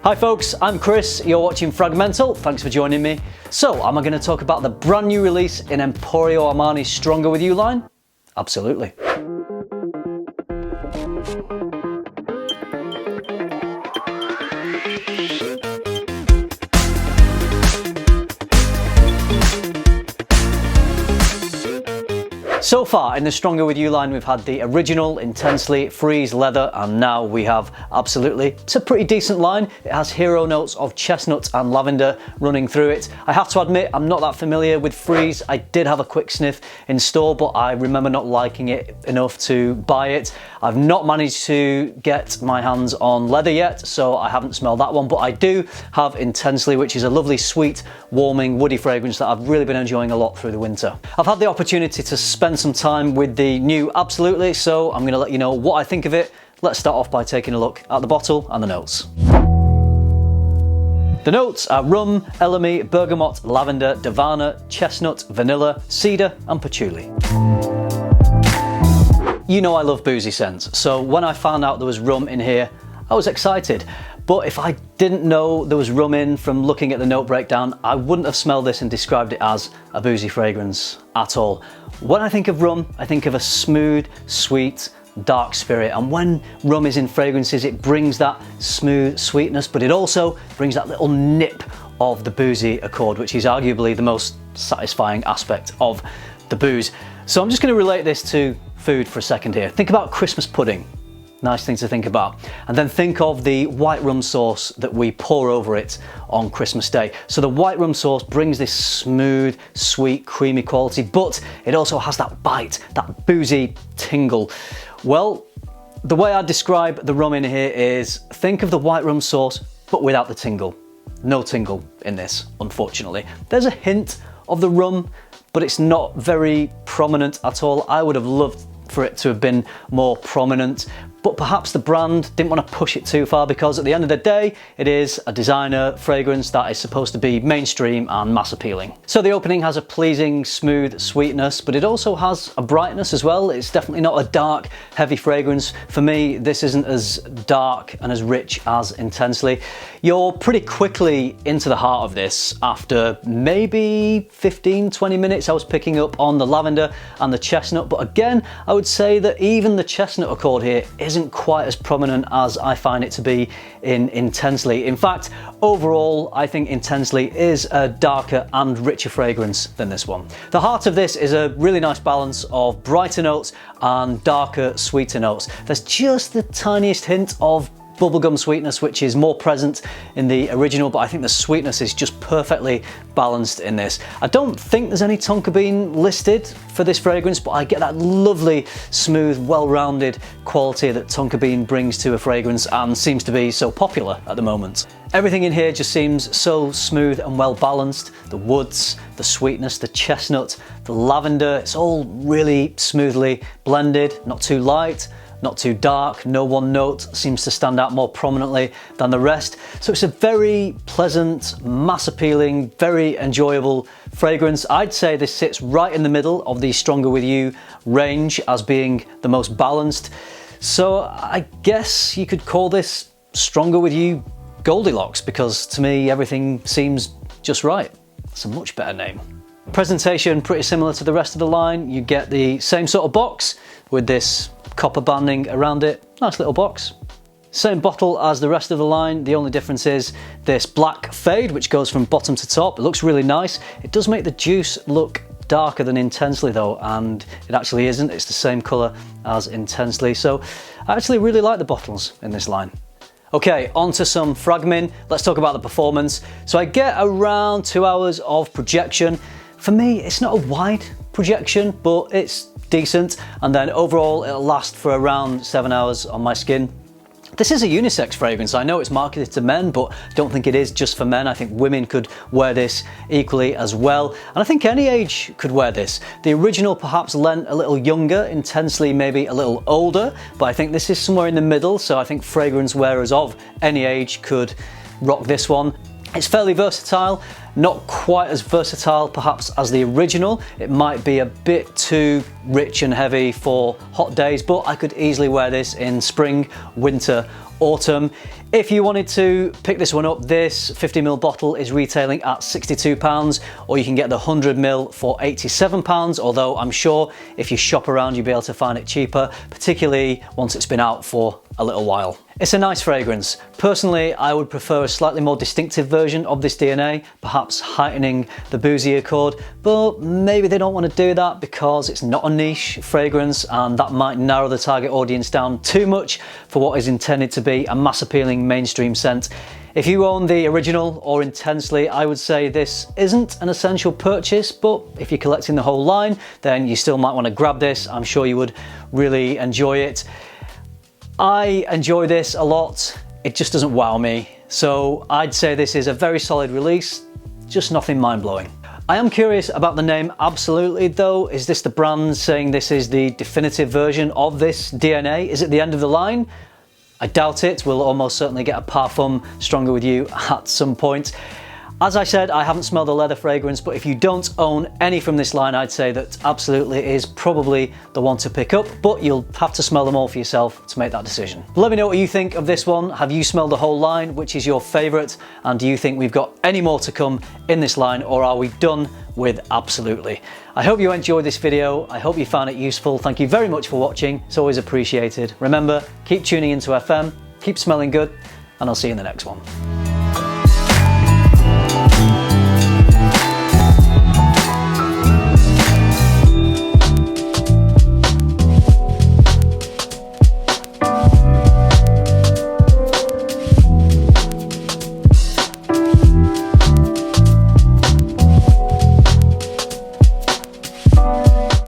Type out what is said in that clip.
Hi folks, I'm Chris, you're watching FRAG-MENTAL, thanks for joining me. So, am I going to talk about the brand new release in Emporio Armani's Stronger With You line? Absolutely. So far in the Stronger With You line, we've had the original Intensely Freeze Leather, and now we have Absolutely. It's a pretty decent line. It has hero notes of chestnut and lavender running through it. I have to admit, I'm not that familiar with Freeze. I did have a quick sniff in store, but I remember not liking it enough to buy it. I've not managed to get my hands on leather yet, so I haven't smelled that one, but I do have Intensely, which is a lovely, sweet, warming, woody fragrance that I've really been enjoying a lot through the winter. I've had the opportunity to spend some time with the new Absolutely, so I'm going to let you know what I think of it. Let's start off by taking a look at the bottle and the notes. The notes are rum, elemi, bergamot, lavender, davana, chestnut, vanilla, cedar and patchouli. You know I love boozy scents, so when I found out there was rum in here, I was excited. But if I didn't know there was rum in from looking at the note breakdown, I wouldn't have smelled this and described it as a boozy fragrance at all. When I think of rum, I think of a smooth, sweet, dark spirit. And when rum is in fragrances, it brings that smooth sweetness, but it also brings that little nip of the boozy accord, which is arguably the most satisfying aspect of the booze. So I'm just going to relate this to food for a second here. Think about Christmas pudding. Nice thing to think about. And then think of the white rum sauce that we pour over it on Christmas Day. So the white rum sauce brings this smooth, sweet, creamy quality, but it also has that bite, that boozy tingle. Well, the way I describe the rum in here is think of the white rum sauce, but without the tingle. No tingle in this, unfortunately. There's a hint of the rum, but it's not very prominent at all. I would have loved for it to have been more prominent, but perhaps the brand didn't want to push it too far, because at the end of the day, it is a designer fragrance that is supposed to be mainstream and mass appealing. So the opening has a pleasing, smooth sweetness, but it also has a brightness as well. It's definitely not a dark, heavy fragrance. For me, this isn't as dark and as rich as Intensely. You're pretty quickly into the heart of this. After maybe 15-20 minutes, I was picking up on the lavender and the chestnut, but again, I would say that even the chestnut accord here isn't quite as prominent as I find it to be in Intensely. In fact, overall, I think Intensely is a darker and richer fragrance than this one. The heart of this is a really nice balance of brighter notes and darker, sweeter notes. There's just the tiniest hint of bubblegum sweetness, which is more present in the original, but I think the sweetness is just perfectly balanced in this. I don't think there's any tonka bean listed for this fragrance, but I get that lovely, smooth, well-rounded quality that tonka bean brings to a fragrance and seems to be so popular at the moment. Everything in here just seems so smooth and well balanced. The woods, the sweetness, the chestnut, the lavender, it's all really smoothly blended, not too light, not too dark. No one note seems to stand out more prominently than the rest. So it's a very pleasant, mass appealing, very enjoyable fragrance. I'd say this sits right in the middle of the Stronger With You range as being the most balanced. So I guess you could call this Stronger With You Goldilocks, because to me everything seems just right. It's a much better name. Presentation pretty similar to the rest of the line. You get the same sort of box with this copper banding around it. Nice little box. Same bottle as the rest of the line. The only difference is this black fade, which goes from bottom to top. It looks really nice. It does make the juice look darker than Intensely though, and it actually isn't. It's the same color as Intensely. So I actually really like the bottles in this line. Okay, on to some FRAG-MENTAL. Let's talk about the performance. So I get around 2 hours of projection. For me, it's not a wide projection, but it's decent, and then overall it'll last for around 7 hours on my skin. This is a unisex fragrance. I know it's marketed to men, but I don't think it is just for men. I think women could wear this equally as well. And I think any age could wear this. The original perhaps lent a little younger, Intensely maybe a little older, but I think this is somewhere in the middle. So I think fragrance wearers of any age could rock this one. It's fairly versatile, not quite as versatile perhaps as the original. It might be a bit too rich and heavy for hot days, but I could easily wear this in spring, winter, autumn. If you wanted to pick this one up, this 50ml bottle is retailing at £62, or you can get the 100ml for £87, although I'm sure if you shop around you'll be able to find it cheaper, particularly once it's been out for a little while. It's a nice fragrance. Personally, I would prefer a slightly more distinctive version of this DNA, perhaps heightening the boozy accord, but maybe they don't want to do that because it's not a niche fragrance and that might narrow the target audience down too much for what is intended to be a mass appealing mainstream scent. If you own the original or Intensely, I would say this isn't an essential purchase, but if you're collecting the whole line, then you still might want to grab this. I'm sure you would really enjoy it. I enjoy this a lot, it just doesn't wow me. So I'd say this is a very solid release, just nothing mind-blowing. I am curious about the name Absolutely though. Is this the brand saying this is the definitive version of this DNA? Is it the end of the line? I doubt it. We'll almost certainly get a parfum Stronger With You at some point. As I said, I haven't smelled the leather fragrance, but if you don't own any from this line, I'd say that Absolutely is probably the one to pick up, but you'll have to smell them all for yourself to make that decision. Let me know what you think of this one. Have you smelled the whole line? Which is your favorite? And do you think we've got any more to come in this line, or are we done with Absolutely? I hope you enjoyed this video. I hope you found it useful. Thank you very much for watching. It's always appreciated. Remember, keep tuning into FM, keep smelling good, and I'll see you in the next one.